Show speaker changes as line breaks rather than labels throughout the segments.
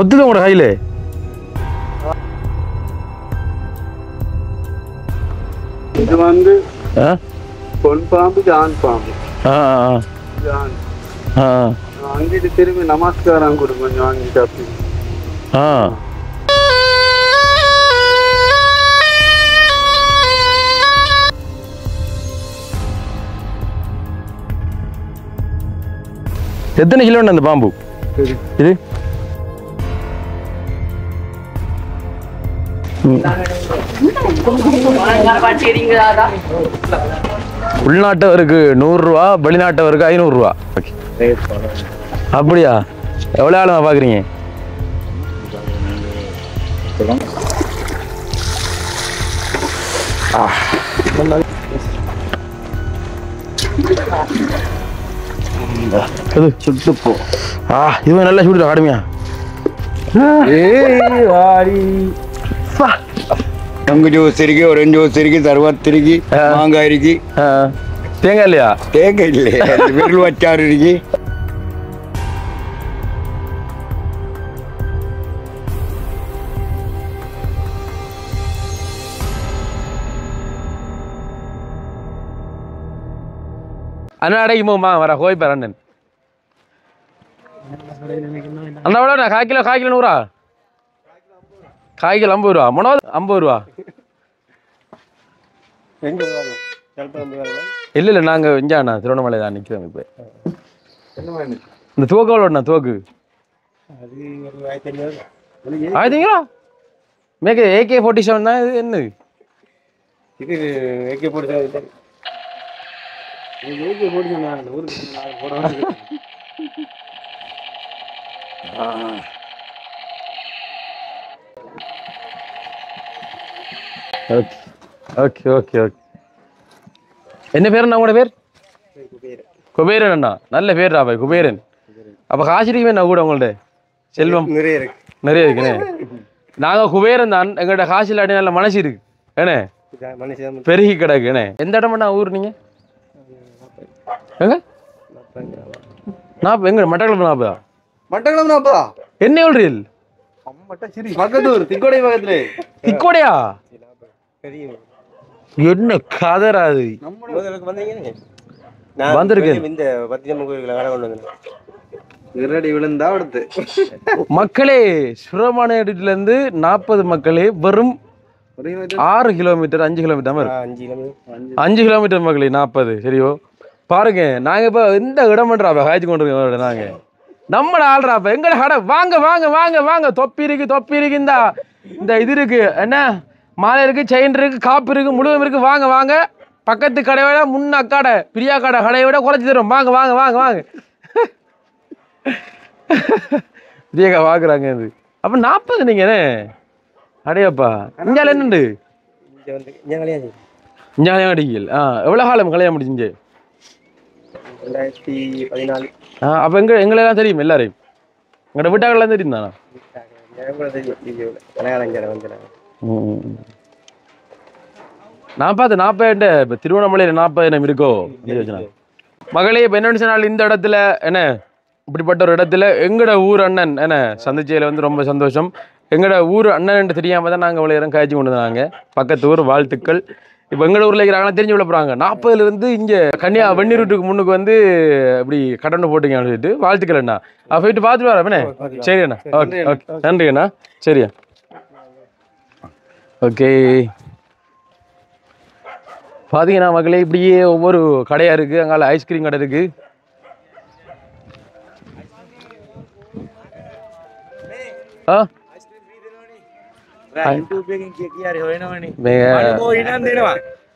கொத்துது உங்களோட கையில
இது வந்து பொன் பாம்பு ஜான் பாம்பு ஜான் வாங்கிட்டு திரும்பி நமஸ்காரம் கொடுங்க கொஞ்சம் வாங்கிட்டு அப்படி
எத்தனை கிலோ அந்த பாம்பு இது உள்நாட்டவருக்கு 100 ரூபா வெளிநாட்டவருக்கு 500 ரூபா அப்படியா எவ்வளவு ஆளுமா பாக்குறீங்க சுட்டுப்போ இவன் நல்லா சுடுறா கடுமையா
ஜூஸ் இருக்கு ஒரேஞ்ச் ஜூஸ் இருக்கு தருவாத்து இருக்கு மாங்காய் இருக்கு
தேங்காய் இல்லையா
தேங்காய் இல்லையா விரல் வச்சாறு இருக்கு
அண்ணாடைக்கு போமா வர கோய் பேர் அண்ணன் அண்ணா எவ்வளோ கால் கிலோ 100 ரூபா கால் கிலோ 50 ரூபா மனோ 50 ரூபா இல்லை நாங்கள் இஞ்சாண்ணா திருவண்ணாமலை தான் நிற்கிறோம் இப்போ இந்த தோக்கு எவ்வளோண்ணா தோக்கு 1500 மேற்கு AK-47 தான் இது என்ன
இது AK-47
ஓகே ஓகே ஓகே என்ன பேருண்ணா உங்களோட பேர் குபேரன் அண்ணா நல்ல பேர் பாய் குபேரன் அப்போ காசிரிக்குமே நான் கூட உங்கள்ட்ட செல்வம் நிறைய இருக்குண்ணே நாங்கள் குபேரன் தான் எங்கள்கிட்ட காசில் அடி நல்ல மனசு இருக்கு ஏண்ணே பெருகி கிடக்குண்ணே எந்த இடமாண்ணா ஊர் நீங்கள் எங்க எங்க மட்டக்களப்பு 40 என்ன சொல்றீல்
பக்கத்தூர் திக்கோடை பக்கத்துல
திக்கோடையா என்ன கதராது வந்திருக்கேன்
விழுந்தா அடுத்து
மக்களே சுரமான இடத்துல இருந்து 40 மக்களே வெறும் 6 கிலோமீட்டர் 5 கிலோமீட்டர் 5 கிலோமீட்டர் மக்களே 40 சரியோ பாருங்க நாங்க இப்ப எந்த இடம்ன்றாப்ப காய்ச்சி கொண்டு இருக்கோம் நாங்க நம்மள ஆள்றாப்ப எங்கட கடை வாங்க வாங்க வாங்க வாங்க தொப்பி இருக்கு இந்த இது இருக்கு என்ன மாலை இருக்கு செயின் இருக்கு காப்பு இருக்கு முழுவதும் இருக்கு வாங்க வாங்க பக்கத்து கடை விட முன்ன கடை பிரியா கடையை விட குறைச்சி தரும் வாங்க வாங்க வாங்க வாங்க பிரியாக்கா வாக்குறாங்க இது அப்ப 40 நீங்க அடையப்பா இஞ்சால என்னண்டு இஞ்சாலையும் அடிக்கல் எவ்வளவு காலம் கல்யாணம் முடிச்சிங்க
2014
அப்ப எங்களெல்லாம் தெரியும் எல்லாரையும் எங்கட வீட்டாக்கெல்லாம் தெரியும் தானா நான் பார்த்து 40 இப்ப திருவண்ணாமலையில 40 இருக்கோ மகளே இப்ப என்ன சொன்னால் இந்த இடத்துல என்ன இப்படிப்பட்ட ஒரு இடத்துல எங்கட ஊர் அண்ணன் என்ன சந்திச்சையில வந்து ரொம்ப சந்தோஷம் எங்கட ஊர் அண்ணன் தெரியாம தான் நாங்க இவ்வளவு நேரம் காய்ச்சி கொண்டு வந்தாங்க பக்கத்து ஊர் வாழ்த்துக்கள் இப்போ எங்களோட ஊரில் இருக்கிறாங்கன்னா தெரிஞ்சு விட போகிறாங்க 40 இருந்து இங்கே கன்னியா வெந்நீர் ரூட்டுக்கு முன்னுக்கு வந்து இப்படி கடந்து போட்டீங்கன்னு சொல்லிட்டு வாழ்த்துக்கள் அண்ணா போயிட்டு பார்த்துட்டு வரேன் சரி அண்ணா ஓகே ஓகே நன்றி அண்ணா சரியா ஓகே பார்த்தீங்கன்னா மக்களே இப்படியே ஒவ்வொரு கடையாக இருக்குது அங்கால ஐஸ்கிரீம் கடை இருக்குது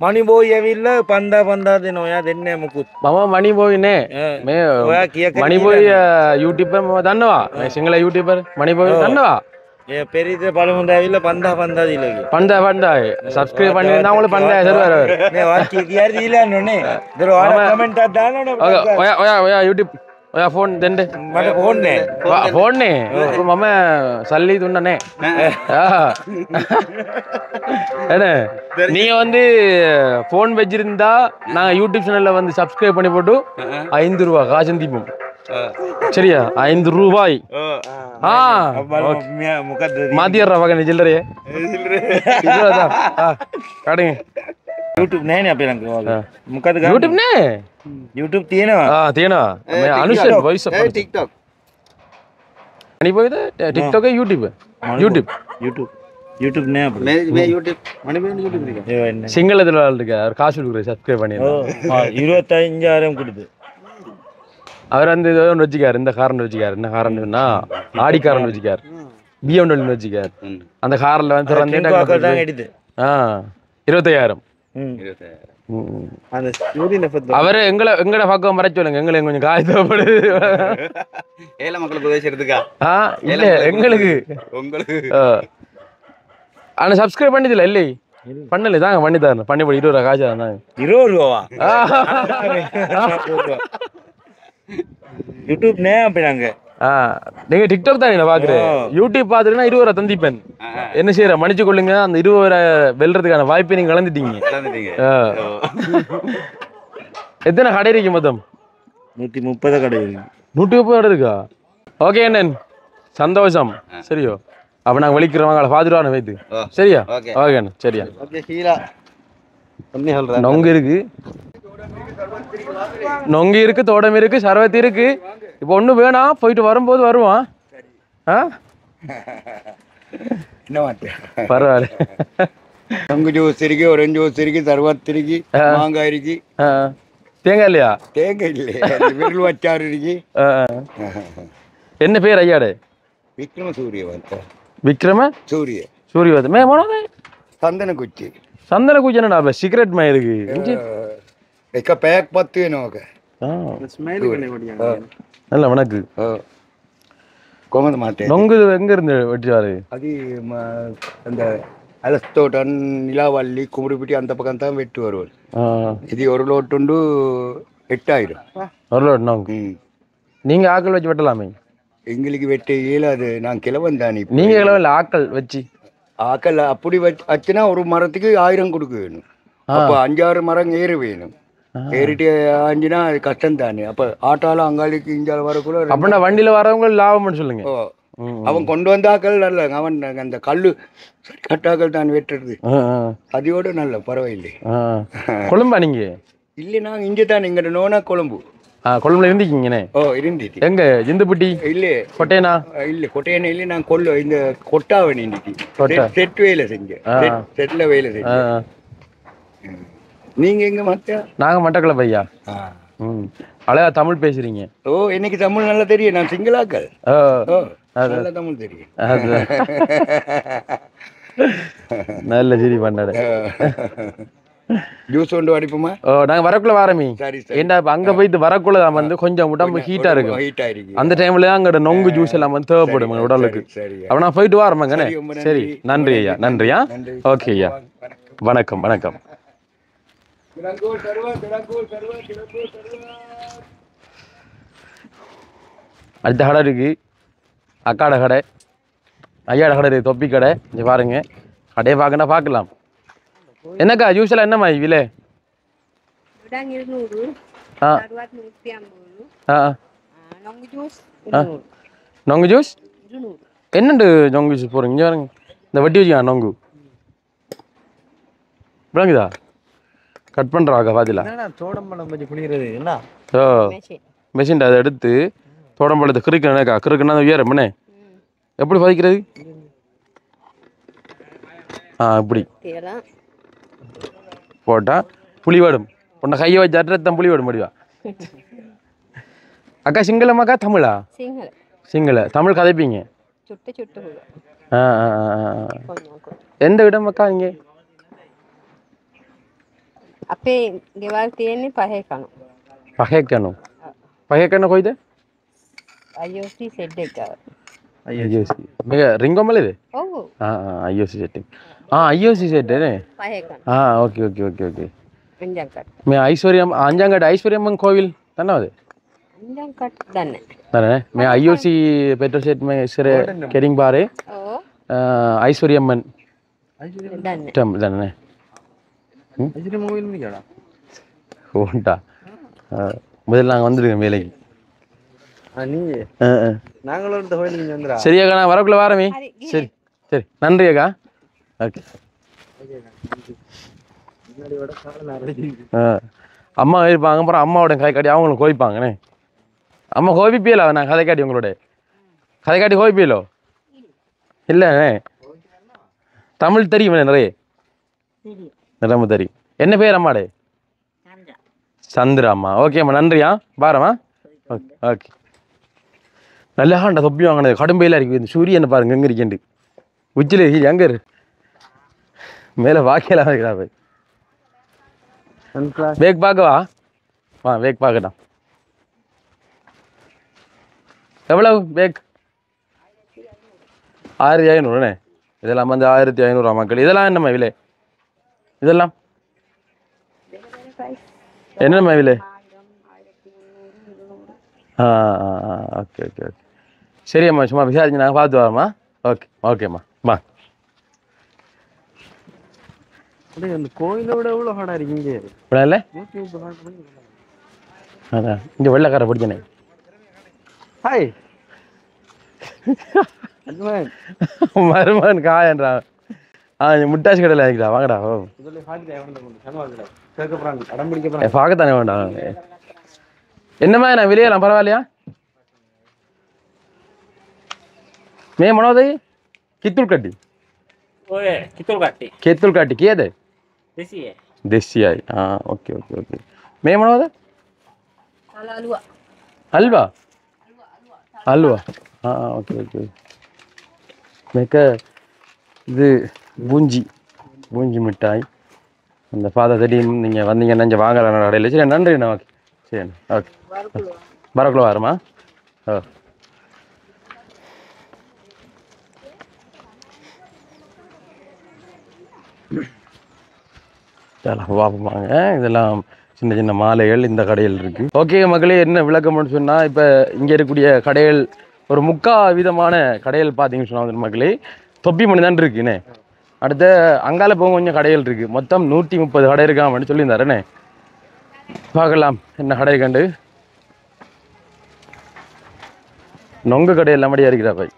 මනි බෝයි ඇවිල්ලා පන්දා දෙන ඔයා දෙන්නේ මොකුත්
මම මනි බෝයිනේ මේ
ඔයා කිය
මනි බෝයි YouTube එක මම දන්නවා මේ සිංහල YouTuber මනි බෝයි දන්නවා
ඒ පෙරිත පළමුද ඇවිල්ලා පන්දා දීලා ගියා
පන්දා subscribe பண்ணிருந்தா உங்களுக்கு பண்டா தருவாரு
මේ ඔයා කිය දීලා යන්නේ දර ඔයා කමෙන්ට් එකක් දාන්නවනේ
ඔයා YouTube ඔයා ෆෝන් දෙන්න
මට ෆෝන් නෑ
ෆෝන් නේ මම සල්ලි දුන්නනේ என்ன நீங்க வந்து போன் வச்சிருந்தா நாங்க யூடியூப் சேனல்ல வந்து சப்ஸ்கிரைப் பண்ணி போட்டு 5 ரூபா காசு தீப்போம் சரியா 5 ரூபாய் மாத்தியர் பக்கம் சில்லறையே காடுங்க
YouTube नहीं ना पे रंग मुकद
यूट्यूब ने
YouTube तीन है
हां तीन मैं अनुष्ठ वॉइस
TikTok
नहीं बोल दे TikTok है YouTube
YouTube नहीं
मैं YouTube मणि में YouTube दिखा
सिंगल इधर वाला दिखा और काश उड़ रहे सब्सक्राइब பண்ணி
हां 25000 கொடுத்து
அவர் அந்த ஏதோ ஒன்று வச்சுக்காரு இந்த காரன் வச்சுக்காரு என்ன காரன்னா ஆடி காரன் வச்சுக்காரு BMW வச்சுக்காரு அந்த கார்ல வந்து
திறந்து
ஆ 25000
அந்த சூரியன் எஃபெக்ட்
அவரு எங்கட பக்கம் மறைச்சு சொல்லுங்க எங்களுக்கு கொஞ்சம் காய் தேவைப்படுது
ஏழை மக்களுக்கு உதவி செய்யறதுக்கா
இல்ல எங்களுக்கு
உங்களுக்கு
ஆனா சப்ஸ்கிரைப் பண்ணிதில்ல இல்லை பண்ணல தாங்க பண்ணி தரேன் பண்ணி போய் 20 ரூபா காசு தாங்க
20 ரூபாவா யூடியூப் நே அப்படிங்க
நீங்க டிக்டாக் தானே பாக்குறேன் யூடியூப் பாத்துட்டீங்கன்னா 20 ரூபா தந்திப்பேன் என்ன செய்யற மன்னிச்சு கொள்ளுங்க அந்த 20 ரூபா வெல்றதுக்கான வாய்ப்பை நீங்க இழந்துட்டீங்க எத்தனை கடை இருக்கு மொத்தம்
130 கடை இருக்கு
130 கடை இருக்கா ஓகே அண்ணன் சந்தோஷம் சரியோ அப்ப நாங்க வலிக்கிறவங்க பாத்துட்டு வைத்து சரியா ஓகே அண்ணன் சரியா
ஓகே ஹீரா பண்ணி சொல்றேன்
நொங்கு இருக்கு தோடம் இருக்கு சர்வத்தி இருக்கு இப்போ ஒண்ணு வேணாம் போயிட்டு வரும்போது வருவான்
என்ன மாட்டேன்
பரவாயில்ல
நொங்கு ஜூஸ் இருக்கு ஒரேஞ்ச் ஜூஸ் இருக்கு சர்வத் இருக்கு மாங்காய் இருக்கு
தேங்காய் இல்லையா
தேங்காய் இல்லை விரல் வச்சாறு இருக்கு
என்ன பேர் ஐயாடு
விக்ரம சூரியவந்த
விக்ரம சூரியவந்த மே போனது
சந்தன குச்சி
என்ன சீக்ரெட் மே இருக்கு
एक पैक पत्ती है नोके
ஸ்மைல் பண்ணி ஓடியாங்க
நல்ல வணக்கு
கோமந்த மாட்டே
நொங்கு எங்க இருந்து வெட்டிவாரு
அது அந்த அலஸ்தோட்டன் நிலாவள்ளி குமுடிபிட்டி அந்த பக்கம் தான் வெட்டு வருவார் இது ஒரு லோட்டுண்டு 8000
ஒரு லோட் நொங்கு நீங்க ஆக்கள் வச்சு வெட்டலாமே
எங்களுக்கு வெட்ட இயலாது நான் கிழவன் தானே
நீங்க கிழவன் ஆக்கள் வச்சு
ஆக்கள் அப்படி வச்சுனா ஒரு மரத்துக்கு 1000 கொடுக்க வேணும் அப்ப 5-6 மரம் ஏறு வேணும் ஏறிட்டு ஆஞ்சினா அது கஷ்டம் தானே அப்ப ஆட்டால அங்காளிக்கு இஞ்சால வரக்குள்ள
அப்படின்னா வண்டியில வரவங்க லாபம்னு சொல்லுங்க
அவன் கொண்டு வந்தாக்கள் நல்ல அவன் அந்த கல்லு கட்டாக்கள் தான் வெட்டுறது அதோட நல்ல பரவாயில்லை
கொழும்பா நீங்க
இல்லை நாங்க இங்கே தான் இங்க நோனா கொழும்பு
கொழும்புல இருந்துக்கீங்கண்ணே
இருந்துச்சு
எங்க இந்துப்பட்டி
இல்ல
கொட்டையனா
இல்ல கொட்டையனா இல்ல நான் இந்த கொட்டாவணி இன்னைக்கு செட் வேலை செஞ்சேன் செட்ல வேலை செஞ்சேன் நீங்க எங்க மத்த
நாங்க மட்டக்கள பையா அழகா தமிழ் பேசுறீங்க
எனக்கு தமிழ் நல்லா தெரியும் நான் சிங்களாக்கள் நல்லா தமிழ் தெரியும்
நல்ல சரி பண்ணாரு
ஜூஸ் கொண்டு அடிப்போமா
நாங்க வரக்குள்ள வாரமி ஏண்டா அங்க போயிட்டு வரக்குள்ள தான் வந்து கொஞ்சம் உடம்பு ஹீட்டா இருக்கு அந்த டைம்ல அங்க நொங்கு ஜூஸ் எல்லாம் வந்து தேவைப்படும் உடலுக்கு அப்ப நான் போயிட்டு வரமாங்கண்ணே சரி நன்றி ஐயா நன்றியா ஓகே ஐயா வணக்கம் வணக்கம் அடுத்த கடை இருக்கு அக்காட கடை ஐயாட கடை இருக்கு தொப்பி கடை இங்க பாருங்க கடையை பார்க்கணும் பார்க்கலாம் என்னக்கா ஜூஸ் எல்லாம் என்னம்மா விலை நொங்கு ஜூஸ் என்னண்டு நொங்கு ஜூஸ் போறீங்க இங்க பாருங்க இந்த வட்டி வச்சுக்கா நொங்கு விளங்குதா கட் பண்றாங்க பாதில
தோடம்பழம் பத்தி குளிக்கிறது என்ன
மெஷின் அதை எடுத்து தோடம்பழத்தை கிறுக்கணக்கா கிறுக்குன்னா உயரம்னே எப்படி பதிக்கிறது இப்படி போட்டா புளி வடும் உன்னை கையை வச்சு அட்ரத்தான் புளி வடும் முடிவா அக்கா சிங்களமாக்கா தமிழா சிங்கள தமிழ் கதைப்பீங்க எந்த இடம் அக்கா இங்கே
අපේ ගෙවල් තියෙන්නේ පහේ කණු.
පහේ කණු. පහේ කණු කොයිද?
IOC සෙට් එක ගාව.
IOC. මේක රින්ගොමලේද?
ඔව්.
IOC setting. IOC set නේ.
පහේ කණු.
ஓகே.
අංජංකට්.
මේ ஐஸ்வர்யம் අංජංගට ஐஸ்வர்யம்மன் கோவில் දන්නවද?
අංජංකට් දන්නේ.
දන්නේ මේ IOC petrol set මේ ඉස්සර කෙරින් බාරේ.
ඔව්.
ஐஸ்வர்யம்மன்.
දන්නේ.
දන්නේ.
ஐஸ்வர்யம் கோவில் நிக்கடா
ஓண்டா முதல்ல நாங்கள் வந்துடுங்க வேலைக்கு
நீ நாங்களும் இந்த கோயிலுக்கு இங்க வந்துடா.
சரி அக்கா நான் வரக்குள்ள வாரமே. சரி சரி நன்றி அக்கா. ஓகே.
முன்னாடியோட காலம் நிறைய.
அம்மா இருப்பாங்க அப்புறம் அம்மாவோட கதை காட்டி அவங்களும் கோவிப்பாங்கண்ணே. அம்மா கோவிப்பியலோ நான் கதை காட்டி உங்களோட கதை காட்டி கோவிப்பியலோ இல்லைண்ணே. தமிழ் தெரியுமே நிறைய ரொம்ப தெரியும். என்ன பேர் அம்மாடே? சந்திரா அம்மா. ஓகேம்மா நன்றியா பாரம்மா. Okay okay. நல்லா அந்த தொப்பி வாங்கினது கடும்பையில் இருக்கு. இந்த சூரியனை பாருங்க எங்கே இருக்கேன் உச்சில் எங்கே இரு மேலே வாக்கியெல்லாம் இருக்கிறா போய் வேக் பார்க்கவா வா வேக் பார்க்கட்டான். எவ்வளவு வேக்? 1500ண்ணே. இதெல்லாம் வந்து 1500 மக்கள். இதெல்லாம் என்னம்மா விலை? இதெல்லாம் என்னம்மா விலை? ஓகே ஓகே ஓகே சரியம்மா சும்மா விசாரிச்சு நாங்கள் பார்த்து வரோம்மா. ஓகே ஓகேம்மா வா.
அந்த கோயிலோட எவ்வளோ ஹாடா இருக்கீங்க
இவ்வளோ இல்லை அதான் இங்கே வெள்ளைக்காரை பிடிச்சனே.
ஹாய்
மருமகன் காயன்றா. முட்டாசி கடையில் ஆகிக்கிறா வாங்கடா. ஓ பார்க்கத்தானே வேண்டாம். என்னம்மா நான் விலையெல்லாம் பரவாயில்லையா? மே மனோதய் कितुल काटी
ओए कितुल काटी
केतुल काटी किए दे देसी आई. हाँ ओके ओके ओके. मैं मनो दे हलवा हलवा. हाँ ओके ओके. मैं का இது பூஞ்சி பூஞ்சி மிட்டாய் அந்த ஃபாதர் திடீர்னு நீங்கள் வந்தீங்கன்னா இங்கே வாங்கலாம் கடையில். சரி நன்றிண்ணா. ஓகே சரி ஓகே வரக்குள்ள வரமா. ஓ வாங்க. இதெல்லாம் சின்ன சின்ன மாலைகள் இந்த கடையில் இருக்குது. ஓகே மக்களே என்ன விளக்கம்னு சொன்னால் இப்போ இங்கே இருக்கக்கூடிய கடைகள் ஒரு 3/4 விதமான கடைகள் பார்த்தீங்கன்னு சொன்னால் மக்களே தொப்பி மணி தான் இருக்குண்ணே. அடுத்த அங்கால போக கொஞ்சம் கடைகள் இருக்குது. மொத்தம் 130 கடை இருக்காமன்னு சொல்லியிருந்தாருண்ணே. பார்க்கலாம் என்ன கடை கண்டு. நொங்கு கடையெல்லாம் மடியாக இருக்கிறா போய்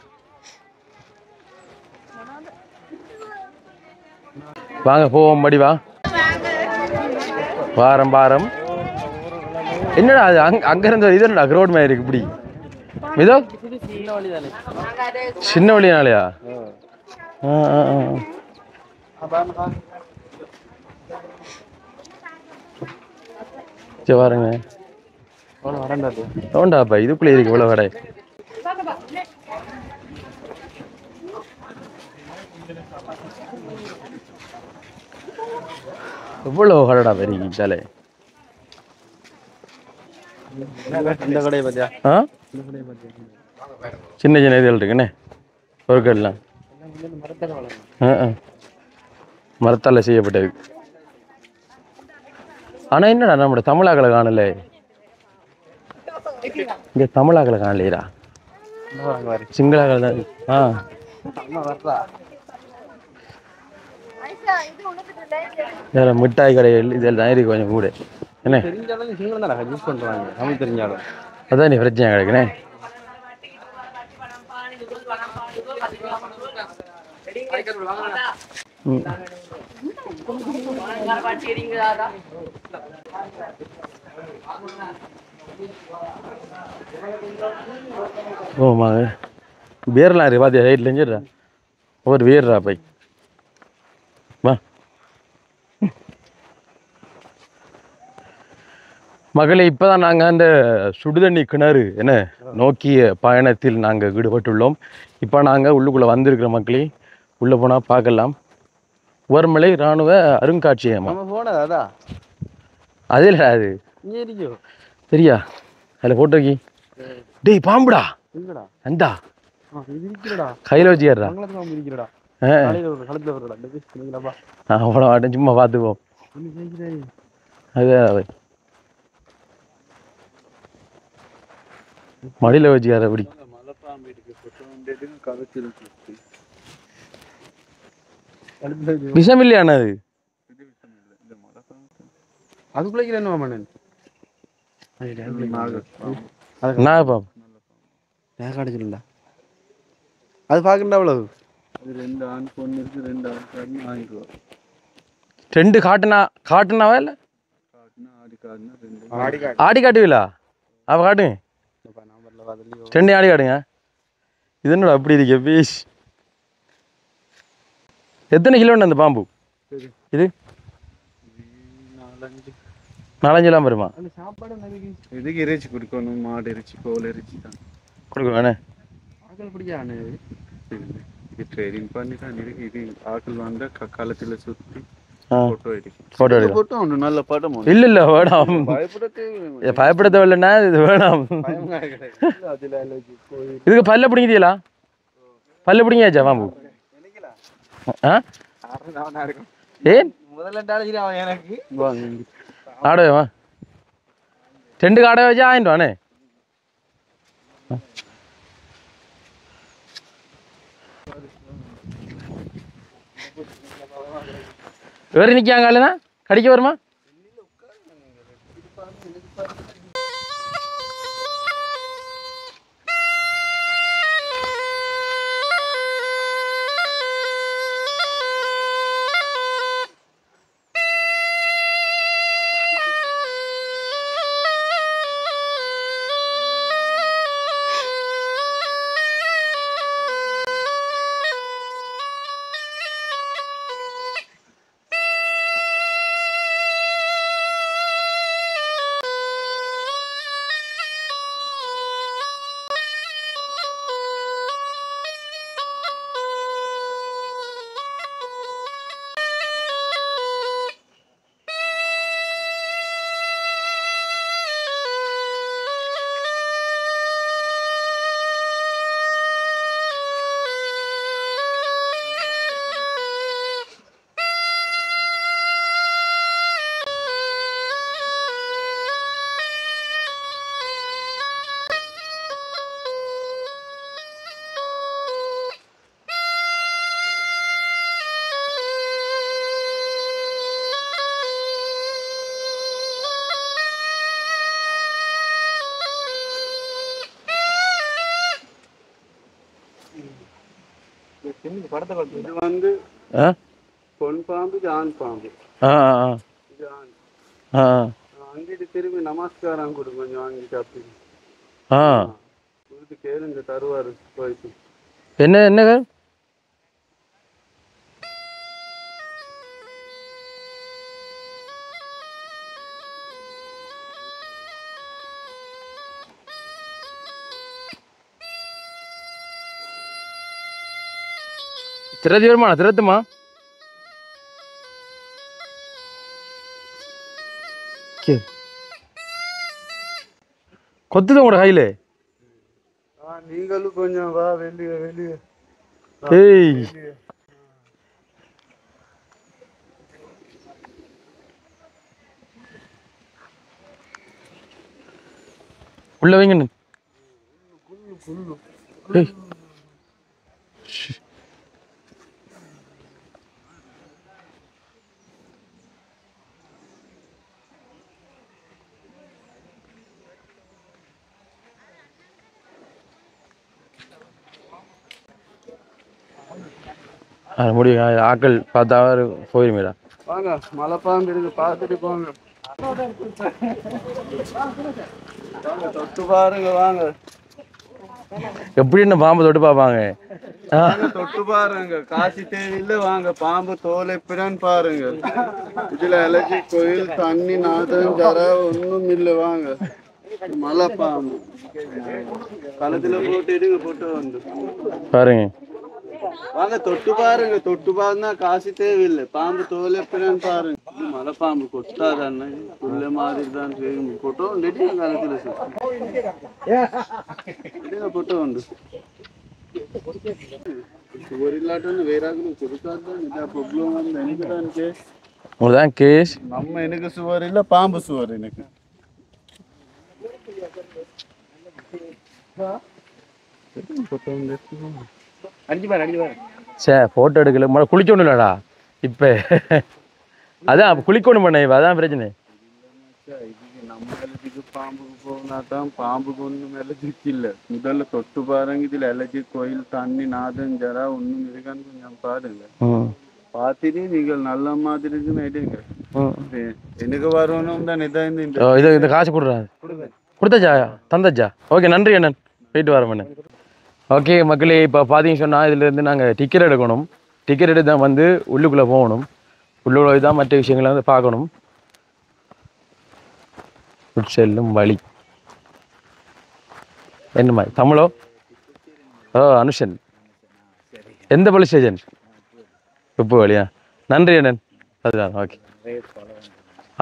வாங்க போவோம் மடி வா. வாரம் வாரம் என்னடா அது அங்க இருந்து இது என்னடா ரோட் மாதிரி இருக்கு இப்படி இதோ சின்ன வழினாலயா? சரி பாருங்க வேண்டாப்பா இதுக்குள்ளே இருக்கு இவ்வளோ கடை. எவ்வளோ கடைடா பெரிய
இந்த கடையை பார்த்தியா?
ஆ சின்ன சின்ன இதுகள் இருக்குண்ணே பொருட்கள்லாம். மரத்தால் செய்யப்பட்டது. ஆனால் என்னடா நம்மளோட தமிழாக்களை காணல இங்கே. தமிழாக்களை காணலையா? சிங்களாக்கள் தான். ஆ இதில் மிட்டாய் கடைகள் இதில் தான் இருக்கு கொஞ்சம் கூட என்ன.
தெரிஞ்சாலும் சிங்களம் தான் யூஸ் பண்ணுறாங்க. தமிழ் தெரிஞ்சாலும்
அதான் நீ பிரச்சனை கிடைக்குண்ணே. ஓமாங்க பேர்லாம் இருக்கு பாத்தியா சைட்ல இருந்துடுறா ஒரு வேர்றா பை வா. மகளே இப்போதான் நாங்கள் அந்த சுடுதண்ணி கிணறு என்ன நோக்கிய பயணத்தில் நாங்கள் ஈடுபட்டுள்ளோம். இப்போ நாங்கள் உள்ளுக்குள்ளே வந்திருக்கிற மக்களே உள்ளே போனால் பார்க்கலாம். உவர்மலை இராணுவ அருங்காட்சியகமா
போனதா?
அதில் அது சரியா அதில் போட்டிருக்கி. டேய் பாம்புடா அந்தா கையில் வச்சுக்கிறா. அவ்வளோ ஆட்டம் சும்மா பார்த்துப்போம். அது மடியில் வச்சுக்கார அப்படி விஷம் இல்லையாண்ணா அது?
அதுக்குள்ள என்ன பண்ணேன்
நான் பாப்பா
வேக அடிச்சிருந்தா அது பார்க்கண்டா அவ்வளவு
அது 2 ஆண் பொண்ணு இருக்கு 2 ஆண் காட்டுனா 1000 ரூபா
2 காட்டுனாவா இல்லை
காட்டுனா ஆடி காட்டுனா 2
ஆடி காட்டுவீங்களா அப்போ காட்டுங்க 2 ஆடி காட்டுங்க இது என்னடா அப்படி இருக்கு பீஸ் எத்தனை கிலோன்னு அந்த பாம்பு இது 4-5 எல்லாம் வருமா
அந்த சாப்பாடு நம்பிக்கை
இதுக்கு இறைச்சி கொடுக்கணும் மாடு இறைச்சி கோல் இறைச்சி தான்
கொடுக்குவானே
ஆக்கள் பிடிக்கானே
இது ட்ரைனிங் பண்ணி தான் இருக்கு இது ஆக்கள் வந்தா களத்தில் சுற்றி
ஆ
ஃபோட்டோ எடுக்கும்
ஃபோட்டோ எடுக்க
போட்டோ ஒன்று நல்ல படம்
இல்லை வேணாம் பயப்பட தேவையில்லைண்ணா இது வேணாம்
அதுல
இதுக்கு பல்ல பிடிங்கிதீங்களா பல்ல பிடிங்கியாச்சா பாம்பு ஆ ஏன்
முதல்ல அவன் எனக்கு
ஆடவேவா 2 காடை வச்சா 1000 ரூபாண்ணே வேறு நிற்காங்க இல்லைண்ணா கடிக்க வருமா
இது வந்து
ஆ
பொன் பாம்பு இது ஆண் பாம்பு
ஆ ஆ
இது ஆண்
ஆ
அங்கிட்டு திரும்பி நமஸ்காரம் கொடு கொஞ்சம் வாங்கிட்டு அப்படி
ஆ
கொடுத்து கேளுங்க தருவாரு போயிட்டு
என்னங்க திரதி வருமா திரத்துமா கொத்துது உங்களோட கையில
நீங்களும் கொஞ்சம் வா வெளியே வெளியே
ஏய் உள்ள வைங்க ஏய் முடியும் ஆக்கள் பார்த்தா போயிருமேடா
வாங்க மலைப்பாம்பு இருக்கு பார்த்துட்டு போங்க வாங்க தொட்டு பாருங்க வாங்க
எப்படி என்ன பாம்பு தொட்டு பார்ப்பாங்க
தொட்டு பாருங்க காசி தேவையில்லை வாங்க பாம்பு தோல் எப்படின்னு பாருங்க இதுல அலர்ஜி கோயில் தண்ணி நாதம் ஜர ஒன்றும் இல்லை வாங்க மலைப்பாம்பு களத்துல போட்டு எடுங்க போட்டு வந்து
பாருங்க
வாங்க தொட்டு பாருங்க காசு தேவையில்லை பாம்பு தோல் எப்படின்னு பாருங்க மலைப்பாம்பு கொட்டாதானே புள்ள மாதிரி தான் போட்டோ நெடிங்க காலத்துல எடுங்க போட்டோ உண்டு சுவர் இல்லாட்டன்னு வேறாக கொடுக்காதான் இதா ப்ராப்ளம் வந்து எனக்கு தான் கேஸ்
உங்களுதான் கேஸ்
நம்ம எனக்கு சுவர் இல்லை பாம்பு சுவர் எனக்கு
சே போட்டோ எடுக்கல குளிக்கணும் இல்லடா இப்ப அதான் குளிக்கணும் பண்ண அதான் பிரச்சனை
நம்ம அலர்ஜிக்கு பாம்புக்கு போனா தான் பாம்புக்கு ஒன்றும் அலர்ஜிக்கு இல்லை. முதல்ல தொட்டு பாருங்க, இதில் அலர்ஜி கோயில் தண்ணி நாதம் ஜரா ஒன்றும் இருக்கான்னு கொஞ்சம் பாருங்க. பார்த்துட்டு நீங்கள் நல்ல மாதிரி இருக்குன்னு எடுங்க. எனக்கு வரணும் தான் இதான்
இந்த காசு கொடுத்தாச்சா தந்தாச்சா? ஓகே, நன்றி அண்ணன், போயிட்டு வரோம் அண்ணன். ஓகே மக்களே, இப்போ பார்த்தீங்கன்னு சொன்னால் இதுலேருந்து நாங்கள் டிக்கெட் எடுக்கணும். டிக்கெட் எடுத்து தான் வந்து உள்ளுக்குள்ளே போகணும். உள்ளுக்குள்ளே தான் மற்ற விஷயங்களை வந்து பார்க்கணும். செல்லும் வழி என்னம்மா தமிழோ? அனுஷன், எந்த போலீஸ் ஸ்டேஷன்? உப்பு வழியா? நன்றி அண்ணன், அதுதான். ஓகே,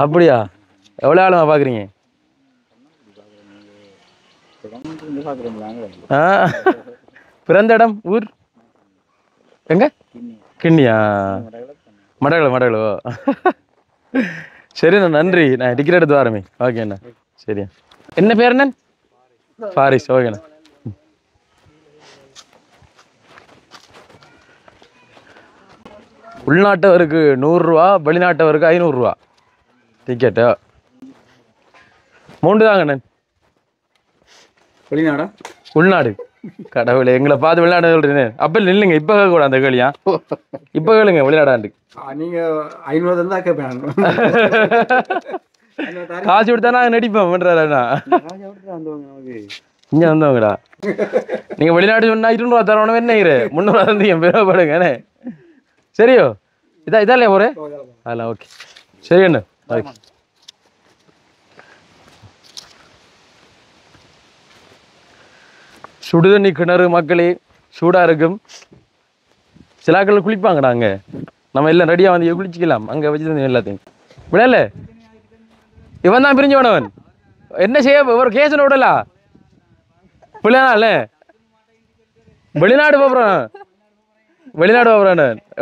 அப்படியா? எவ்வளோ ஆளுமா பார்க்குறீங்க? பிறந்த இடம் ஊர் எங்க? கிண்ணியா? மடகளோ? சரிண்ணா, நன்றி. நான் டிக்கெட் எடுத்து வரமே. ஓகே அண்ணா, சரியா. என்ன பேர் அண்ணன்? பாரிஸ். ஓகேண்ணா. உள்நாட்டவருக்கு 100 ரூபா, வெளிநாட்டவருக்கு 500 ரூபா டிக்கெட்டு. 3 தாங்க அண்ணன்.
வெளிநாடா
உள்நாடு? கடவுளை, எங்களை பார்த்து வெளிநாடு சொல்றேன். அப்ப இல்லைங்க, இப்ப கூட அந்த கேளியா இப்ப கேளுங்க வெளிநாடாண்டு.
நீங்க 500 இருந்தா கேட்பேன்.
காசு கொடுத்தா நான் நடிப்பேன் பண்றாருண்ணா. இங்க வந்தவங்கடா நீங்க வெளிநாடு சொன்னா 200 ரூபா தரணும். என்ன 300 ரூபா தந்தீங்க பெருமைப்படுங்க. சரியோ? இதா இல்லையா போறேன்? அதெல்லாம் ஓகே, சரி அண்ணா. ஓகே, சுடுதண்ணி கிணறு மக்களே, சூடா இருக்கும். சிலாக்கள் குளிப்பாங்கடா அங்க. நம்ம எல்லாம் ரெடியா வந்து குளிச்சிக்கலாம் அங்க வச்சு எல்லாத்தையும். விடல, இவன் தான் பிரிஞ்சு போனவன். என்ன செய்ய ஒரு கேஸ் விடலா பிள்ளைனால வெளிநாடு போறான்.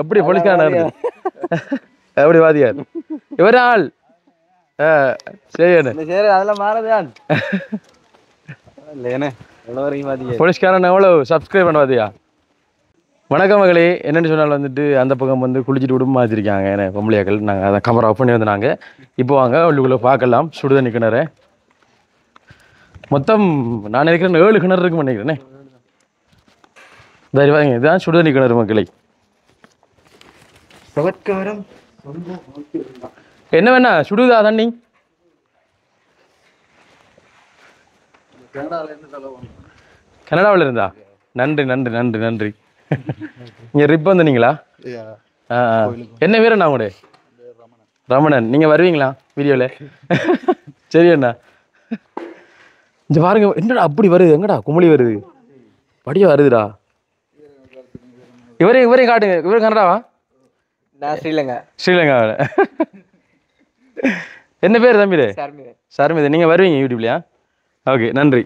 எப்படி போலீஸ்காரன் எப்படி வாதியார் இவர் ஆள். சரி
அதெல்லாம் மாறதான்
போலீஸ்காரன் எவ்வளவு சப்ஸ்கிரைப் பண்ண பாத்தியா? வணக்கம் மகளே. என்னென்னு சொன்னாலும் வந்துட்டு அந்த பக்கம் வந்து குளிச்சுட்டு விடும் மாதிரிருக்காங்க ஏன்னா பொம்பளையாக்கள். நாங்கள் அதை கவர் ஆஃப் பண்ணி வந்தாங்க. இப்போ வாங்க உள்ளுக்குள்ளே பார்க்கலாம் சுடுதண்ணி கிணறு. மொத்தம் நான் நினைக்கிறேன் 7 கிணறு இருக்குன்னு நினைக்கிறேனே. வாங்க, இதுதான் சுடுதண்ணி கிணறு மக்களை. என்ன வேணா சுடுதா தண்ணி? கனடாவில் இருந்தா? நன்றி. இங்க ரிப் வந்தீங்களா? என்ன பேர் அண்ணா உங்களுடைய? ரமணன். நீங்க வருவீங்களா வீடியோல? சரி அண்ணா. இங்க பாருங்க, என்னடா அப்படி வருது? எங்கடா குமளி வருது? படியா வருதுடா. இவரையும் காட்டுங்க. இவரு கனடாவா? ஸ்ரீலங்காவில். என்ன பேர் தம்பி? சர்மிதா. நீங்க வருவீங்க யூடியூப்லயா? ஓகே, நன்றி.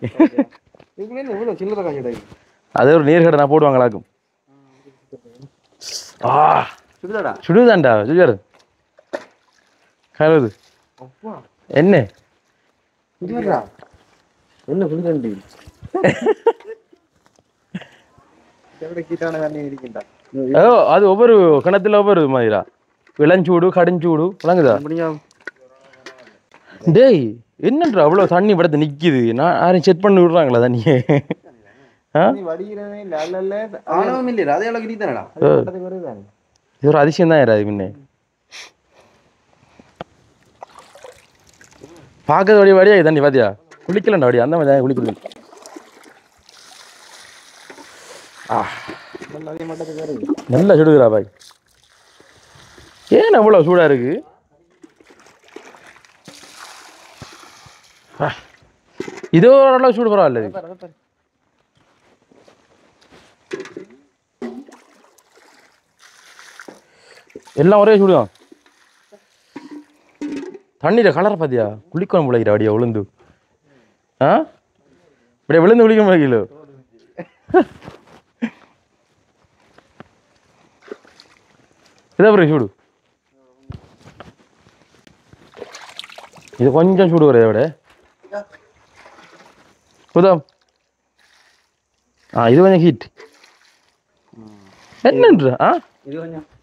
அது ஒரு நீர்கடை நான் போடுவாங்களாக்கும். சுடுதாண்டா சுஜாரு. கழுது என்ன அது ஒவ்வொரு கிணத்துல ஒவ்வொரு மாதிரிடா. இளஞ்சூடு, கடுஞ்சூடு விளங்குதா? டேய், என்னன்றா அவ்வளவு தண்ணி படத்தை நிக்குது? நான் யாரும் செட் பண்ணி விடுறாங்களா தண்ணியே? இது ஒரு அதிசயம் தான் யாராது முன்னே பார்க்கறது வழியா வழியா தண்ணி பாத்தியா? குளிக்கலண்டா வழியா, அந்த மாதிரி தான் குளிக்கணும். நல்லா சுடுகிறா பாய். ஏன் அவ்வளவு சூடா இருக்கு? இதோ ஓரளவு சூடு பரவாயில்ல. எல்லாம் ஒரே சூடுதான். தண்ணீரை கலர் பாத்தியா? குளிக்கணும் முளைக்கிற அடியா விழுந்து. இப்படியே விழுந்து குளிக்க முளைக்கல. இதை பிறகு சூடு. இது கொஞ்சம் சூடு வரைய விட புதம். இது கொஞ்சம் ஹீட். என்னன்ற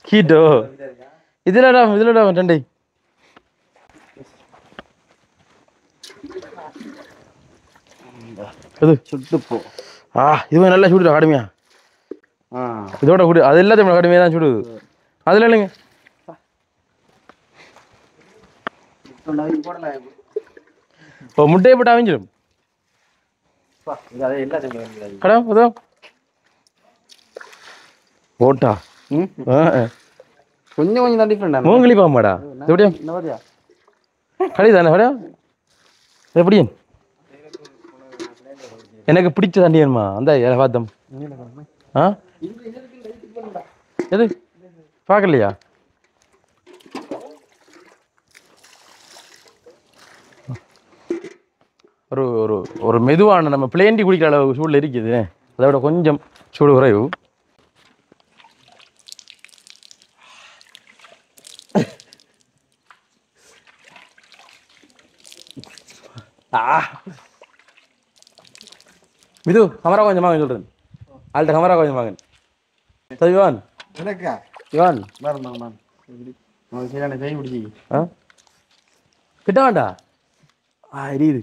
ஹீட்டோ? இதுலடா டண்டை. இது
சுட்டுப்போ
இது நல்லா சுடுது கடுமையா. இதோட குடி அது எல்லாத்தையும் கடுமையாக தான் சுடுது. அதில் இல்லைங்க இப்போ முட்டையை போட்டு அவிஞ்சிடும் கடை அதோ ஓட்டா
கொஞ்சம் கொஞ்சம் தான் டிஃப்ரெண்ட்.
மூங்கிலி பாம்பாடா இது எப்படியா கடை தானே கடை எப்படி எனக்கு பிடிச்ச தண்ணி வேணுமா அந்த பார்த்தோம். எது பார்க்கலையா? ஒரு ஒரு ஒரு மெதுவான நம்ம பிளேண்டி குடிக்கிற அளவு சூடில் இருக்குது. அதை விட கொஞ்சம் சூடு குறைவு. மிது கமரா கொஞ்சம் வாங்க சொல்கிறேன். ஆள்கிட்ட கமரா கொஞ்சம் வாங்க. இவான்
எனக்கா
இவான்
சரியான கை பிடிச்சி
கிட்ட வேண்டா எரியுது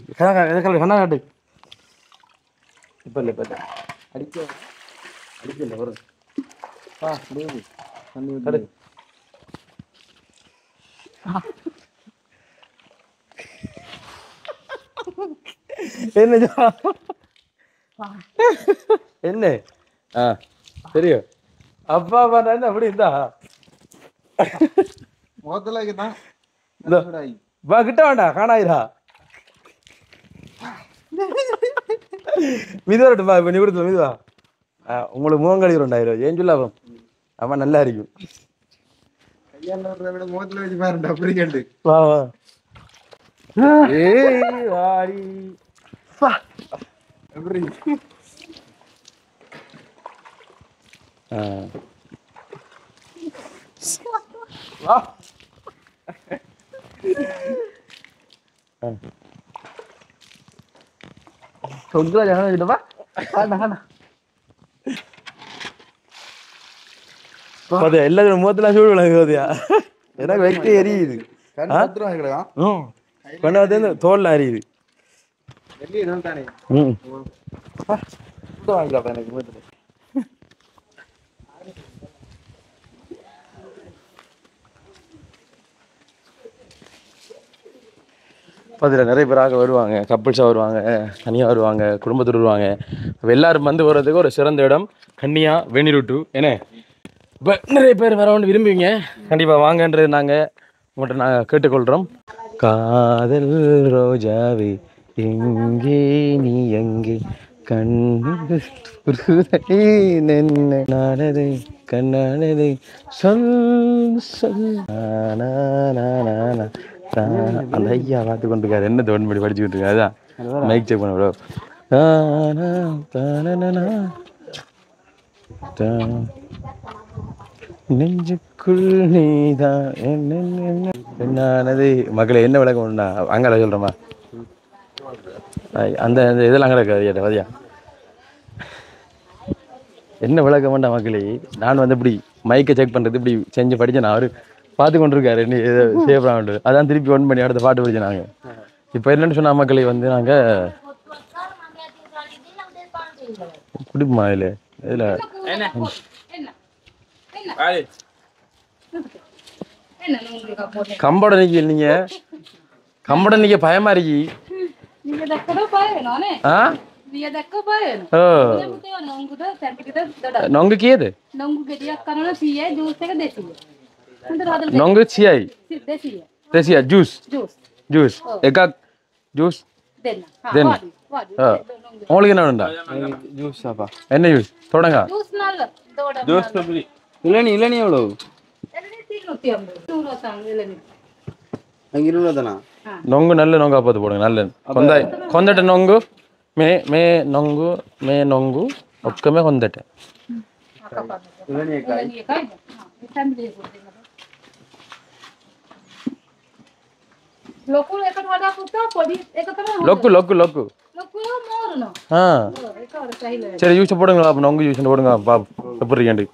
கண்ணா காட்டு.
இப்போ இல்லை இப்போ இல்லை அடிக்கல வரும் தண்ணி
கடு என்ன என்ன தெரியும் அப்பா பண்ண அப்படி இருந்தா
முகத்தில்
வா கிட்ட வேண்டா காணாயிரா மிது வரட்டுமா இப்போ நீ கொடுத்து மிதுவா உங்களுக்கு முகம் கழிவுண்டாயிரம் ஏன் சொல்ல ஆமா நல்லா இருக்கும்.
கையால முகத்தில் வச்சு பாருண்டா அப்படி கேட்டு
வா வா ஏய் வாடி
எப்படி
வா சொந்த ஜனம் கிட்டப்பா எல்லாத்தையும் முகத்துல சூடு விளங்குதியா எனக்கு வைக்க எரியுது. கொண்டாந்து தோல்ல அறியுது. வாங்கிக்கலாம் எனக்கு முகத்துல அதில் நிறைய பேராக வருவாங்க. கப்பிள்ஸாக வருவாங்க, தனியாக வருவாங்க, குடும்பத்தில் வருவாங்க. இப்போ எல்லோரும் வந்து வர்றதுக்கு ஒரு சிறந்த இடம் கன்னியா வெந்நீருட்டு. ஏன்னா இப்போ நிறைய பேர் வரவன்னு விரும்புவீங்க. கண்டிப்பாக வாங்கன்றது நாங்கள் உங்கள்கிட்ட நாங்கள் கேட்டுக்கொள்கிறோம். காதல் ரோஜாவே எங்கே நீ எங்கே கண்ணானது கண்ணானது சொல் சொல் அந்த ஐயா பார்த்து கொண்டிருக்காரு. என்ன தோண்டி படிச்சுக்கிட்டு இருக்காரு. அதான் மைக் செக் பண்ண ப்ரோ. நெஞ்சுக்குள் நீதான் என்னானது மக்களை என்ன விளக்கம் உண்டா அங்கே சொல்கிறோமா அந்த இதெல்லாம் அங்கே இருக்காது வதியா என்ன விளக்கம் வேண்டாம் மக்களே. நான் வந்து இப்படி மைக்கை செக் பண்ணுறது இப்படி செஞ்சு படித்தேன். நான் அவர் பார்த்து கொண்டிருக்காரு என்ன ஏதோ சேவ் ஆகிட்டு. அதான் திருப்பி ஒன் பண்ணி அடுத்த பாட்டு படித்தோம் நாங்கள். இப்போ என்னென்னு சொன்ன மக்களை வந்து நாங்கள் குடிப்போமா இதில் இதில் கம்பட நிக்க நீங்கள் கம்பட நிக்க பயமா இருக்கி. नोंग किए थे नोंग छियाई देसी जूस जूस एक जूस देना உங்களுக்கு என்ன வேண்டா
ஜூஸ் ஆப்பா
என்ன ஜூஸ் தொடங்க
ஜூஸ் எப்படி இளநீ எவ்வளவு 250 தானா
நொங்கு நல்ல நொங்கா பார்த்து போடுங்க. நல்ல கொந்தட்ட நொங்கு மே நொங்கு ఒక్కమే కొందట லொக்கு சரி ஜூஸ் போடுங்களா. அப்போ நொங்கு ஜூஸ் போடுங்க பாப் எப்படி இருக்கேன்.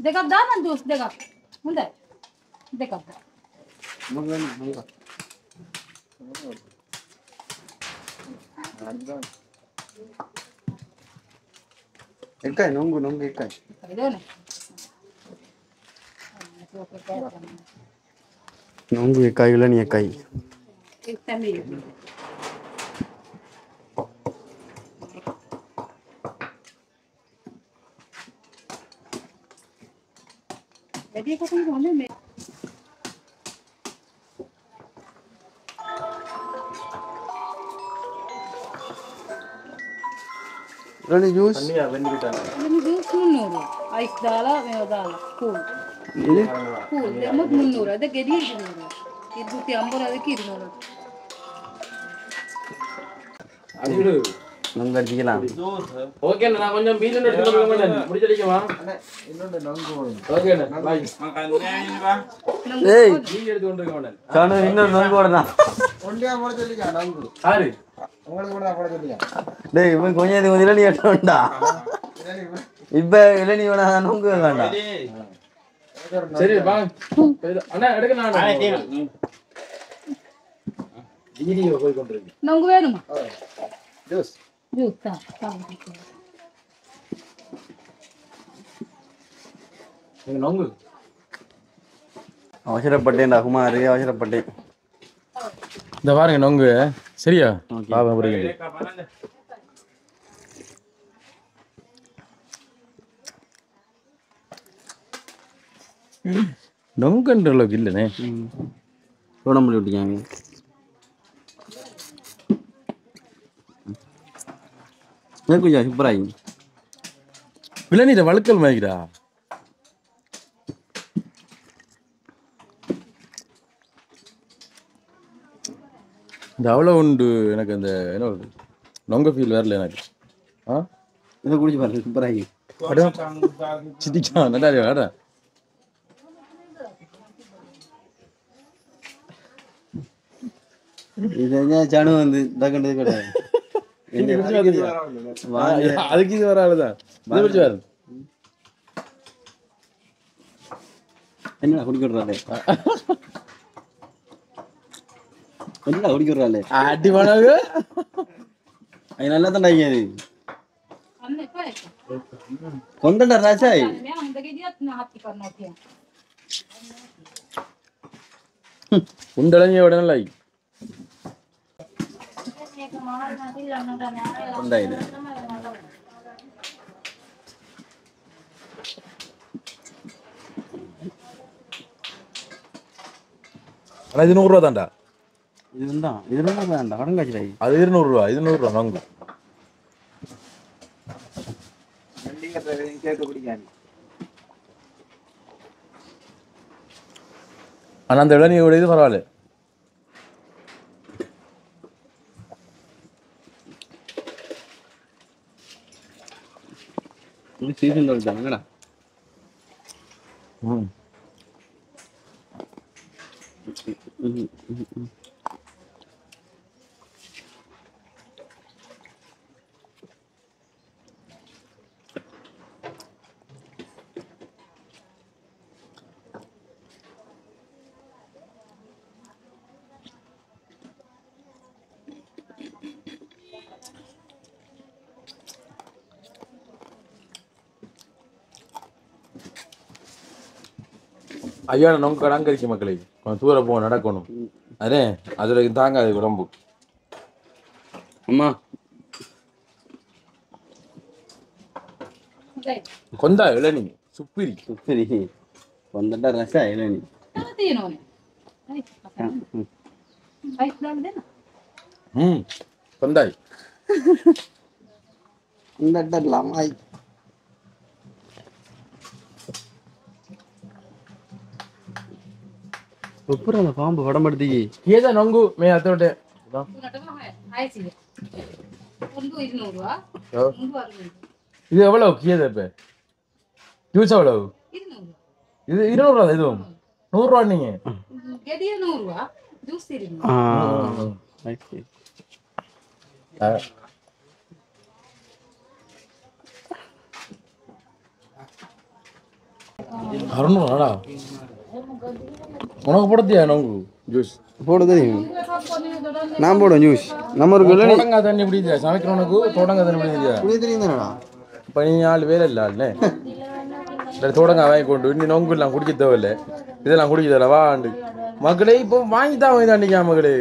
දෙකක් දාන්න ජූස් දෙකක් හොඳයි දෙකක්
එකයි නොංගු එකයි. නොංගු එකයි ඉලනි එකයි.
වැඩි එකකින් හොඳේ මේ
ඉලනි ජූස්.
මේ ජූස් 300 අයිස් දාලා මේව දාලා කූල්
ఇది
කූල් දෙමුත් 300 අද ගෙඩිය 200 ඉදුති අම්බරද කිරිනවල
அடிடு
நொங்கு அடிக்கலாம்.
ஓகே நான் கொஞ்சம் மீன் எடுத்து போறேன் முடிச்சிடுமா
இன்னொன்று நொங்கு
ஓகே பை
ஏய்
மீன் எடுத்து கொண்டு இருக்கேன்
சானு இன்னொரு நொங்கு போடுதான். ஒண்டியா போட சொல்லிக்கா நொங்கு.
யாரு
உங்களுக்கு கூட போட சொல்லிக்கா. டேய் இவன் கொஞ்சம் இளநீ ஏட்டோண்டா. இப்ப இளநீ வேணா நொங்கு வேண்டாம்.
சரி வா அண்ணா எடுக்க நான் வீடியோ போய் கொண்டிருக்கேன்
நொங்கு வேணுமா
ஜூஸ்
ஜூஸ் தா
நீங்க நொங்கு
அவசரப்பட்டேன்டா குமார், அவசரப்பட்டேன்.
இந்த பாருங்க நொங்கு சரியா பாப்பா புரியுது நொங்குன்ற அளவுக்கு இல்லைண்ணே
உடம்புல விட்டுக்காங்க. கொஞ்சம் சூப்பராகி
இளநீரை வழுக்கல் மாய்க்கிறா இந்த அவ்வளோ உண்டு எனக்கு அந்த என்ன ஒரு நொங்க ஃபீல் வரல எனக்கு ஆ
இதை குடிச்சு பாருங்க, சூப்பராகி.
சித்திக்கா நல்லா இருக்கா
இது என்ன சனு வந்து டக்குனு கிடையாது.
அதுக்கு இது வர ஆளுதான் வர
என்ன குடிக்கிறாளே, என்ன குடிக்கிறாளே
அடி பண்ணாது
அது நல்லா தான் அது
අන්න එපා ඒක
கொண்டட ரசாய்
මෙයා හොඳ ගෙඩියක් නාහත් කරනවා කියන
உண்டலங்க உடனே லை
கொண்டாயிடு.
ஆனால் இது 100 ரூபா தான்டா
இதுதான் இதுல வேண்டாம் கடன் காய்ச்சலாயி.
அது 200 ரூபா இது 100 ரூபா நொங்கு ஆனால் அந்த இளநியோட இது பரவாயில்ல
இது சீசன் சொல்லிட்டாங்கடா.
ம் ஐயா நொங்கு கடங்கரிக்கு மக்களை கொஞ்சம் தூரம் போக நடக்கணும் அதே அதுல தாங்காது உடம்பு
அம்மா
கொந்தா இளநீ சுப்பிரி
சரி கொண்டட ரசாய் இளநீ.
තියෙනවනේ අයිස් දාලා දෙන්න
ம் கொந்தாய்
கொண்டட லாமாய் ஒப்புற அந்த பாம்பு படம் எடுத்துக்கி
ஏதா நொங்கு மே அதோட
උනටම 600 කොඳු 200
இது எவ்வளவு கீழே இப்ப ஜூஸ் எவ்வளவு?
200.
இது 200 ரூபா இதுவும் 100 ரூபா நீங்க.
கெடியா 100 ரூபா ஜூஸ் 200.
அறுநூறுடா உனக்கு போடுத்தியா நோங்கு ஜூஸ்
போட தெரியும் நான் போடுவேன் ஜூஸ் நம்ம ஒரு இளநீ
தோட்டங்காய் தண்ணி பிடிக்கல சமைக்கிறவனுக்கு தோட்டங்காய் தண்ணி பிடிக்கலையா
குடி தெரியும் தானடா
இப்போ நீ ஆள் வேலை இல்லை ஆள்னே தோட்டங்காய் வாங்கி கொண்டு இன்னும் நோங்கு எல்லாம் குடிக்க தேவையில்லை இதெல்லாம் குடிக்க தேவையில்ல வாண்டு மக்களே இப்போ வாங்கி தாண்டிக்கா மக்களே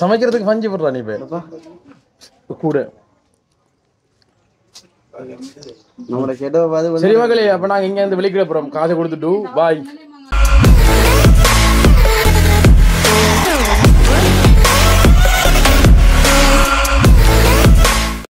சமைக்கிறதுக்கு பஞ்சு போடுறா நீ இப்போ கூட
நம்மளோட கெட்ட
சரி மக்களே அப்போ நாங்கள் இங்கே இருந்து வெளிக்கிட போகிறோம் காசை கொடுத்துட்டு பாய்